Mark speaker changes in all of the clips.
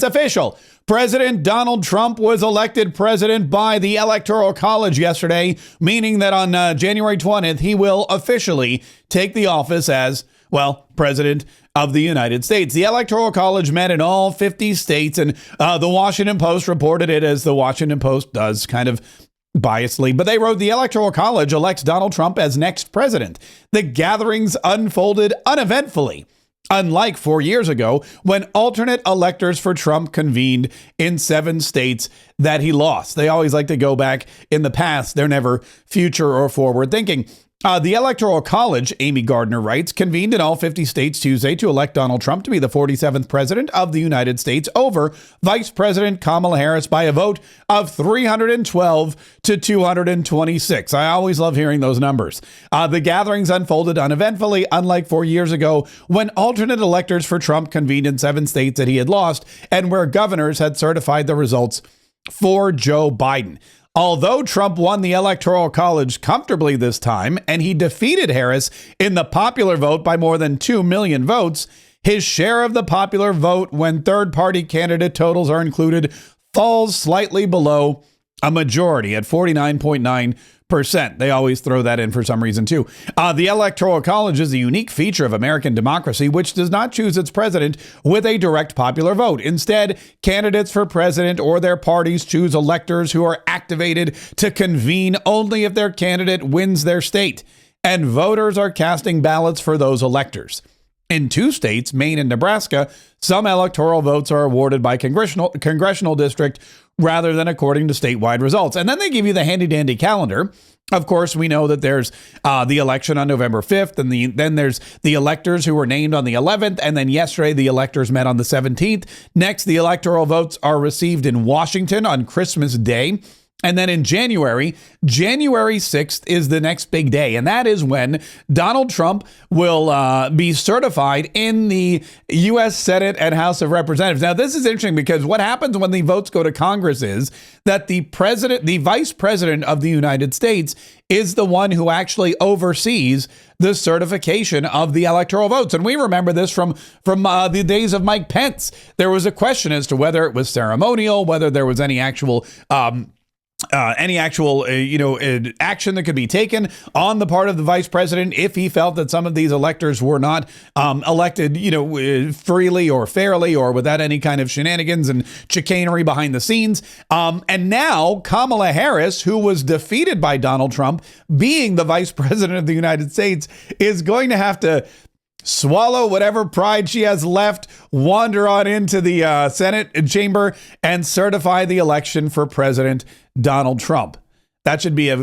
Speaker 1: It's official. President Donald Trump was elected president by the Electoral College yesterday, meaning that on January 20th, he will officially take the office as, well, president of the United States. The Electoral College met in all 50 states, and the Washington Post reported it, as the Washington Post does, kind of biasedly, but they wrote, the Electoral College elects Donald Trump as next president. The gatherings unfolded uneventfully, unlike 4 years ago when alternate electors for Trump convened in 7 states that he lost. They always like to go back in the past. They're never future or forward thinking. The Electoral College, Amy Gardner writes, convened in all 50 states Tuesday to elect Donald Trump to be the 47th president of the United States over Vice President Kamala Harris by a vote of 312 to 226. I always love hearing those numbers. The gatherings unfolded uneventfully, unlike 4 years ago when alternate electors for Trump convened in 7 states that he had lost and where governors had certified the results for Joe Biden. Although Trump won the Electoral College comfortably this time, and he defeated Harris in the popular vote by more than 2 million votes, his share of the popular vote when third-party candidate totals are included falls slightly below a majority at 49.9%. They always throw that in for some reason, too. The Electoral College is a unique feature of American democracy, which does not choose its president with a direct popular vote. Instead, candidates for president or their parties choose electors who are activated to convene only if their candidate wins their state, and voters are casting ballots for those electors. In 2 states, Maine and Nebraska, some electoral votes are awarded by congressional district rather than according to statewide results. And then they give you the handy-dandy calendar. Of course, we know that there's the election on November 5th, and then there's the electors who were named on the 11th, and then yesterday the electors met on the 17th. Next, the electoral votes are received in Washington on Christmas Day. And then in January 6th is the next big day. And that is when Donald Trump will be certified in the U.S. Senate and House of Representatives. Now, this is interesting because what happens when the votes go to Congress is that the vice president of the United States is the one who actually oversees the certification of the electoral votes. And we remember this from the days of Mike Pence. There was a question as to whether it was ceremonial, whether there was any actual action that could be taken on the part of the vice president if he felt that some of these electors were not elected, freely or fairly or without any kind of shenanigans and chicanery behind the scenes. And now Kamala Harris, who was defeated by Donald Trump, being the vice president of the United States, is going to have to swallow whatever pride she has left, wander on into the Senate chamber, and certify the election for President Donald Trump. That should be a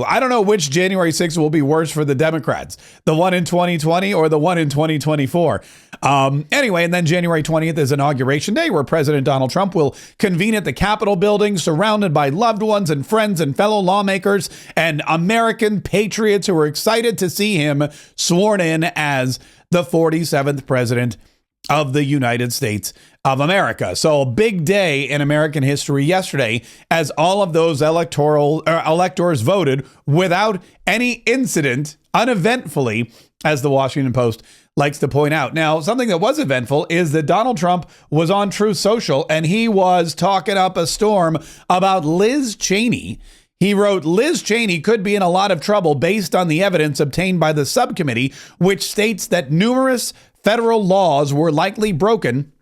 Speaker 1: I don't know which January 6th will be worse for the Democrats, the one in 2020 or the one in 2024. Anyway, and then January 20th is Inauguration Day, where President Donald Trump will convene at the Capitol building, surrounded by loved ones and friends and fellow lawmakers and American patriots who are excited to see him sworn in as the 47th president of the United States of America. So a big day in American history yesterday as all of those electors voted without any incident, uneventfully, as the Washington Post likes to point out. Now, something that was eventful is that Donald Trump was on Truth Social and he was talking up a storm about Liz Cheney. He wrote, Liz Cheney could be in a lot of trouble based on the evidence obtained by the subcommittee, which states that numerous federal laws were likely broken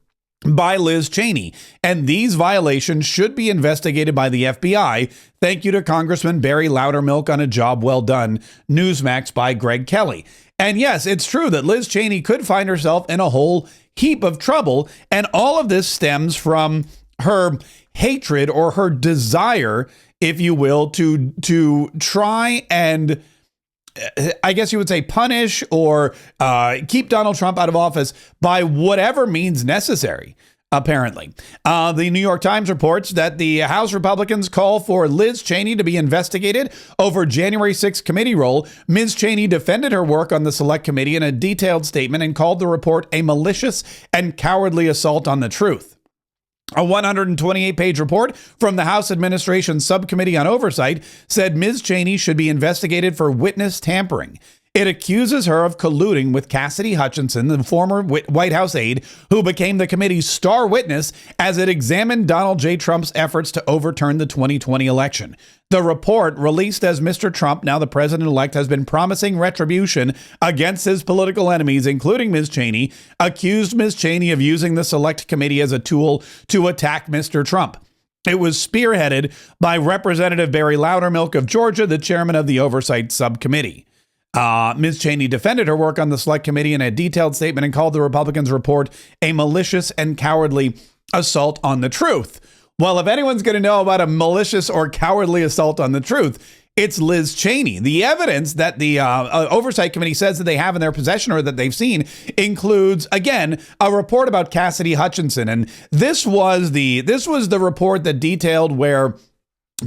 Speaker 1: by Liz Cheney, and these violations should be investigated by the FBI. Thank you to Congressman Barry Loudermilk on a job well done. Newsmax by Greg Kelly. And yes, it's true that Liz Cheney could find herself in a whole heap of trouble, and all of this stems from her hatred or her desire, if you will, to try and, I guess you would say, punish or keep Donald Trump out of office by whatever means necessary, apparently. The New York Times reports that the House Republicans call for Liz Cheney to be investigated over January 6th committee roll. Ms. Cheney defended her work on the Select Committee in a detailed statement and called the report a malicious and cowardly assault on the truth. A 128-page report from the House Administration Subcommittee on Oversight said Ms. Cheney should be investigated for witness tampering. It accuses her of colluding with Cassidy Hutchinson, the former White House aide, who became the committee's star witness as it examined Donald J. Trump's efforts to overturn the 2020 election. The report, released as Mr. Trump, now the president-elect, has been promising retribution against his political enemies, including Ms. Cheney, accused Ms. Cheney of using the Select Committee as a tool to attack Mr. Trump. It was spearheaded by Representative Barry Loudermilk of Georgia, the chairman of the Oversight Subcommittee. Ms. Cheney defended her work on the Select Committee in a detailed statement and called the Republicans' report a malicious and cowardly assault on the truth. Well, if anyone's going to know about a malicious or cowardly assault on the truth, it's Liz Cheney. The evidence that the Oversight Committee says that they have in their possession or that they've seen includes, again, a report about Cassidy Hutchinson. And this was the report that detailed where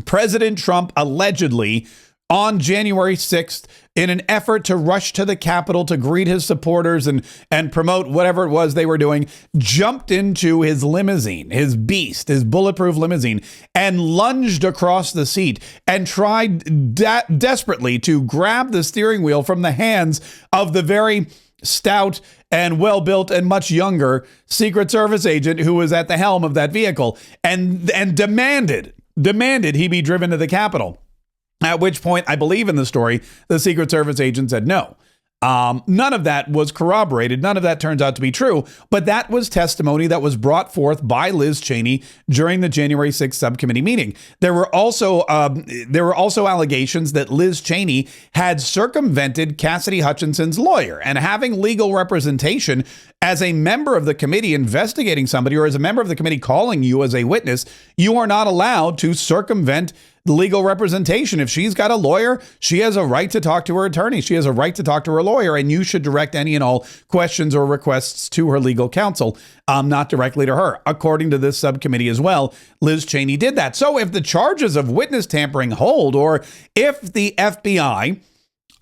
Speaker 1: President Trump allegedly, on January 6th, in an effort to rush to the Capitol to greet his supporters and promote whatever it was they were doing, jumped into his limousine, his beast, his bulletproof limousine, and lunged across the seat and tried desperately to grab the steering wheel from the hands of the very stout and well-built and much younger Secret Service agent who was at the helm of that vehicle, and demanded he be driven to the Capitol. At which point, I believe in the story, the Secret Service agent said no. None of that was corroborated. None of that turns out to be true. But that was testimony that was brought forth by Liz Cheney during the January 6th subcommittee meeting. There were also allegations that Liz Cheney had circumvented Cassidy Hutchinson's lawyer, and having legal representation as a member of the committee investigating somebody, or as a member of the committee calling you as a witness, you are not allowed to circumvent legal representation. If she's got a lawyer, she has a right to talk to her attorney. She has a right to talk to her lawyer, and you should direct any and all questions or requests to her legal counsel, not directly to her. According to this subcommittee as well, Liz Cheney did that. So if the charges of witness tampering hold, or if the FBI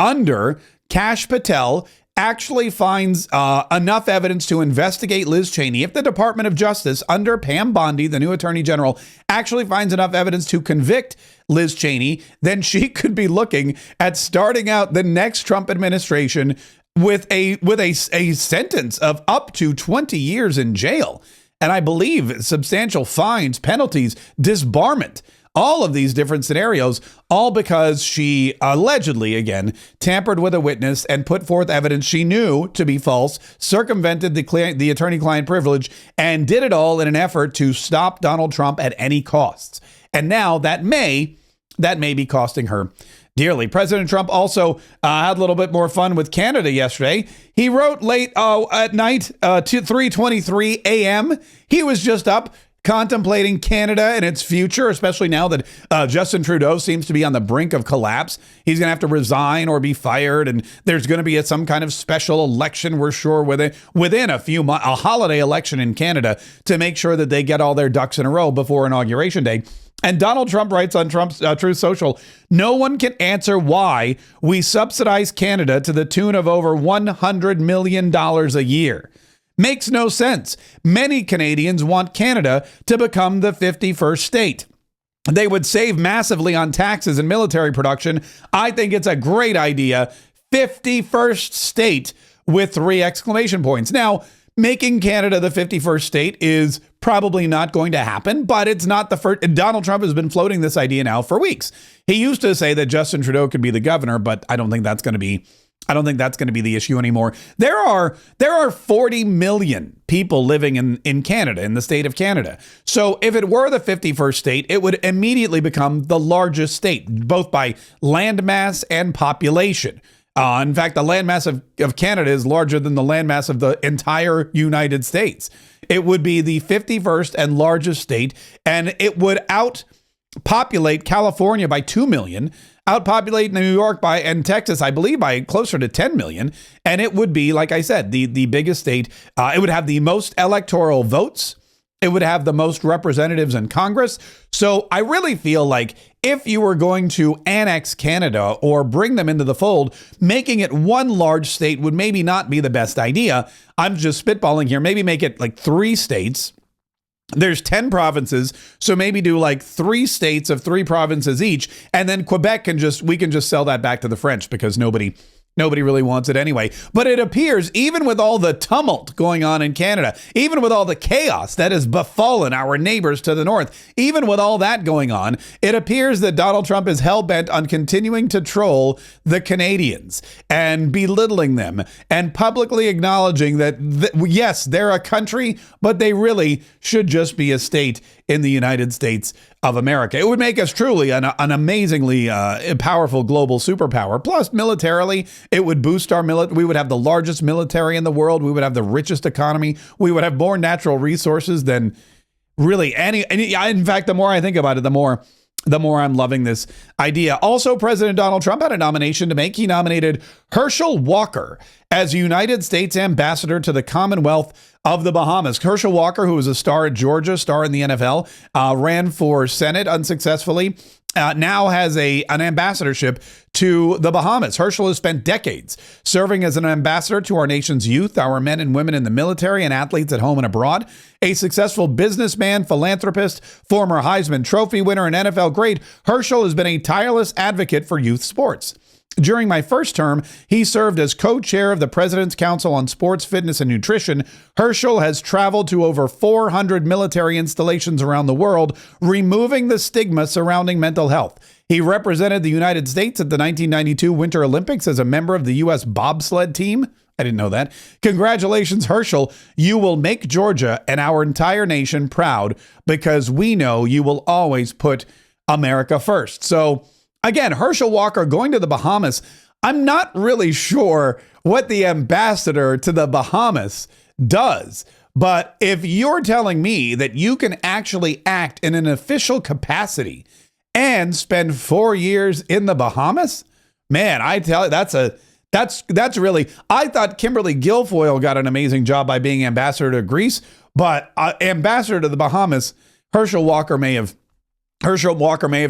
Speaker 1: under Kash Patel actually finds enough evidence to investigate Liz Cheney, if the Department of Justice under Pam Bondi, the new Attorney General, actually finds enough evidence to convict Liz Cheney, then she could be looking at starting out the next Trump administration with a sentence of up to 20 years in jail. And I believe substantial fines, penalties, disbarment. All of these different scenarios, all because she allegedly, again, tampered with a witness and put forth evidence she knew to be false, circumvented the attorney-client privilege, and did it all in an effort to stop Donald Trump at any costs. And now that may be costing her dearly. President Trump also had a little bit more fun with Canada yesterday. He wrote late at night to 3:23 a.m. He was just up contemplating Canada and its future, especially now that Justin Trudeau seems to be on the brink of collapse. He's going to have to resign or be fired, and there's going to be some kind of special election, we're sure, within a few months, a holiday election in Canada, to make sure that they get all their ducks in a row before Inauguration Day. And Donald Trump writes on Trump's Truth Social, "No one can answer why we subsidize Canada to the tune of over $100 million a year. Makes no sense. Many Canadians want Canada to become the 51st state. They would save massively on taxes and military production. I think it's a great idea. 51st state with 3 exclamation points. Now, making Canada the 51st state is probably not going to happen, but it's not the first. Donald Trump has been floating this idea now for weeks. He used to say that Justin Trudeau could be the governor, but I don't think that's going to be the issue anymore. There are 40 million people living in Canada, in the state of Canada. So if it were the 51st state, it would immediately become the largest state, both by landmass and population. In fact, the landmass of Canada is larger than the landmass of the entire United States. It would be the 51st and largest state, and it would outpopulate California by 2 million, outpopulate New York and Texas, I believe, by closer to 10 million. And it would be, like I said, the biggest state. It would have the most electoral votes. It would have the most representatives in Congress. So I really feel like if you were going to annex Canada or bring them into the fold, making it one large state would maybe not be the best idea. I'm just spitballing here. Maybe make it like 3 states. There's 10 provinces, so maybe do like 3 states of 3 provinces each, and then Quebec we can just sell that back to the French because nobody Nobody really wants it anyway. But it appears, even with all the tumult going on in Canada, even with all the chaos that has befallen our neighbors to the north, even with all that going on, it appears that Donald Trump is hell-bent on continuing to troll the Canadians and belittling them and publicly acknowledging that, yes, they're a country, but they really should just be a state in the United States of America. It would make us truly an amazingly powerful global superpower. Plus, militarily, it would boost our military. We would have the largest military in the world. We would have the richest economy. We would have more natural resources than really any. In fact, the more I think about it, the more I'm loving this idea. Also, President Donald Trump had a nomination to make. He nominated Herschel Walker as United States ambassador to the Commonwealth of the Bahamas. Herschel Walker, who was a star at Georgia, star in the NFL, ran for Senate unsuccessfully, now has an ambassadorship to the Bahamas. Herschel has spent decades serving as an ambassador to our nation's youth, our men and women in the military, and athletes at home and abroad. A successful businessman, philanthropist, former Heisman Trophy winner, and NFL great, Herschel has been a tireless advocate for youth sports. During my first term, he served as co-chair of the President's Council on Sports, Fitness, and Nutrition. Herschel has traveled to over 400 military installations around the world, removing the stigma surrounding mental health. He represented the United States at the 1992 Winter Olympics as a member of the U.S. bobsled team. I didn't know that. Congratulations, Herschel. You will make Georgia and our entire nation proud because we know you will always put America first. So, again, Herschel Walker going to the Bahamas. I'm not really sure what the ambassador to the Bahamas does, but if you're telling me that you can actually act in an official capacity and spend 4 years in the Bahamas, man, I tell you, that's really, I thought Kimberly Guilfoyle got an amazing job by being ambassador to Greece, but ambassador to the Bahamas, Herschel Walker may have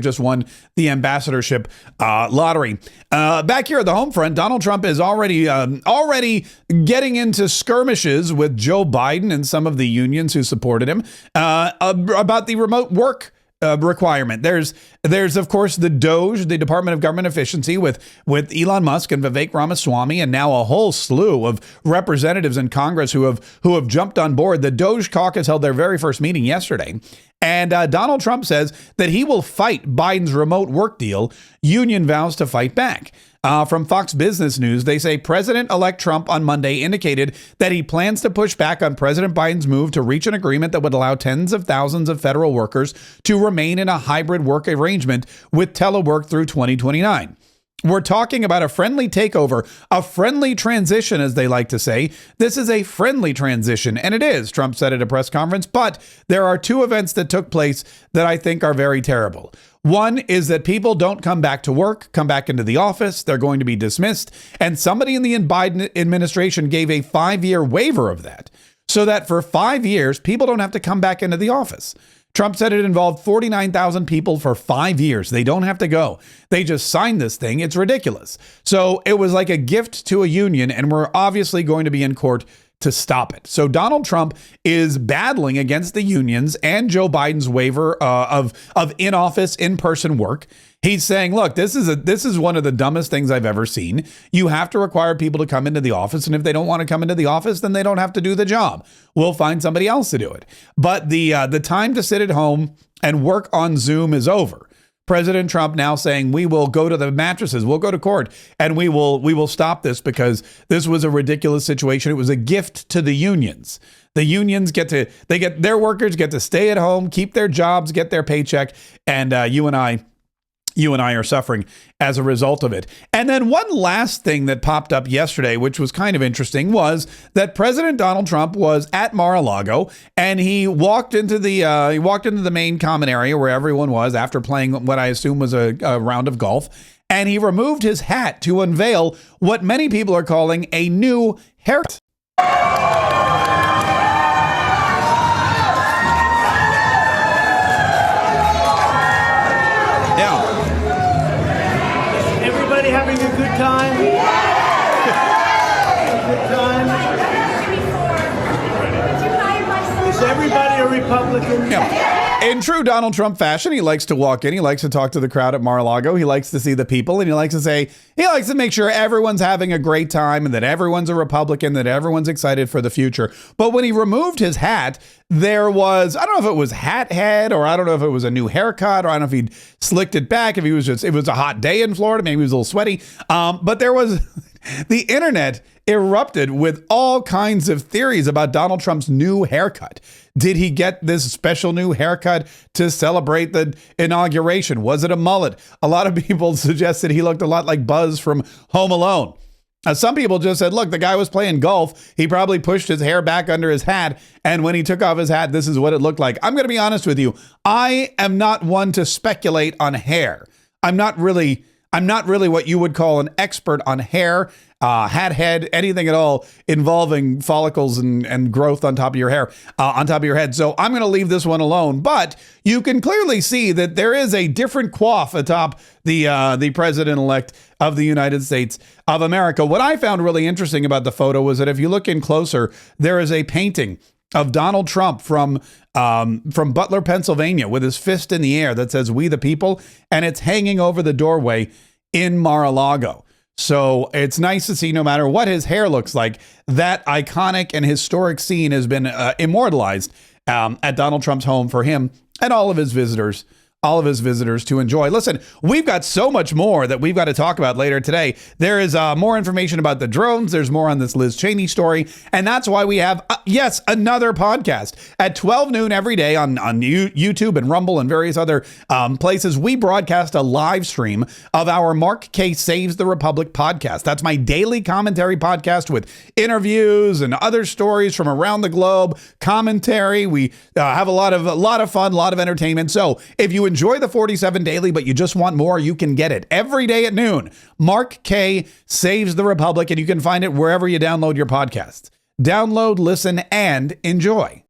Speaker 1: just won the ambassadorship lottery. Back here at the home front, Donald Trump is already getting into skirmishes with Joe Biden and some of the unions who supported him about the remote work requirement. There's of course the DOGE, the Department of Government Efficiency, with Elon Musk and Vivek Ramaswamy, and now a whole slew of representatives in Congress who have jumped on board. The DOGE caucus held their very first meeting yesterday. And Donald Trump says that he will fight Biden's remote work deal. Union vows to fight back. From Fox Business News, they say President-elect Trump on Monday indicated that he plans to push back on President Biden's move to reach an agreement that would allow tens of thousands of federal workers to remain in a hybrid work arrangement with telework through 2029. We're talking about a friendly takeover, a friendly transition, as they like to say. This is a friendly transition, and it is, Trump said at a press conference. But there are two events that took place that I think are very terrible. One is that people don't come back to work, come back into the office. They're going to be dismissed. And somebody in the Biden administration gave a 5-year waiver of that so that for 5 years, people don't have to come back into the office. Trump said it involved 49,000 people for 5 years. They don't have to go. They just signed this thing. It's ridiculous. So it was like a gift to a union, and we're obviously going to be in court to stop it. So Donald Trump is battling against the unions and Joe Biden's waiver of in-office, in-person work. He's saying, look, this is one of the dumbest things I've ever seen. You have to require people to come into the office, and if they don't want to come into the office, then they don't have to do the job. We'll find somebody else to do it. But the time to sit at home and work on Zoom is over. President Trump now saying we will go to the mattresses, we'll go to court, and we will stop this because this was a ridiculous situation. It was a gift to the unions. The unions their workers get to stay at home, keep their jobs, get their paycheck, and you and I are suffering as a result of it. And then one last thing that popped up yesterday, which was kind of interesting, was that President Donald Trump was at Mar-a-Lago, and he walked into the main common area where everyone was after playing what I assume was a round of golf, and he removed his hat to unveil what many people are calling a new haircut.
Speaker 2: Having a good time? Good time? Is everybody a Republican?
Speaker 1: Yeah. In true Donald Trump fashion, he likes to walk in, he likes to talk to the crowd at Mar-a-Lago, he likes to see the people, and he likes to make sure everyone's having a great time and that everyone's a Republican, that everyone's excited for the future. But when he removed his hat, there was, I don't know if it was hat head, or I don't know if it was a new haircut, or I don't know if he'd slicked it back, if he was just, it was a hot day in Florida, maybe he was a little sweaty. But there was, the internet erupted with all kinds of theories about Donald Trump's new haircut. Did he get this special new haircut to celebrate the inauguration? Was it a mullet? A lot of people suggested he looked a lot like Buzz from Home Alone. Some people just said, look, the guy was playing golf. He probably pushed his hair back under his hat. And when he took off his hat, this is what it looked like. I'm going to be honest with you. I am not one to speculate on hair. I'm not really what you would call an expert on hair, hat head, anything at all involving follicles and growth on top of your hair, on top of your head. So I'm going to leave this one alone. But you can clearly see that there is a different coif atop the president-elect of the United States of America. What I found really interesting about the photo was that if you look in closer, there is a painting of Donald Trump from Butler, Pennsylvania, with his fist in the air that says "We the People," and it's hanging over the doorway in Mar-a-Lago. So it's nice to see, no matter what his hair looks like, that iconic and historic scene has been immortalized at Donald Trump's home for him and all of his visitors to enjoy. Listen, we've got so much more that we've got to talk about later today. There is more information about the drones. There's more on this Liz Cheney story. And that's why we have, yes, another podcast at 12 noon every day on YouTube and Rumble and various other places. We broadcast a live stream of our Mark Kaye Saves the Republic podcast. That's my daily commentary podcast with interviews and other stories from around the globe, commentary. We have a lot of fun, a lot of entertainment. So if you enjoy the 47 Daily, but you just want more, you can get it every day at noon. Mark Kaye Saves the Republic, and you can find it wherever you download your podcasts. Download, listen, and enjoy.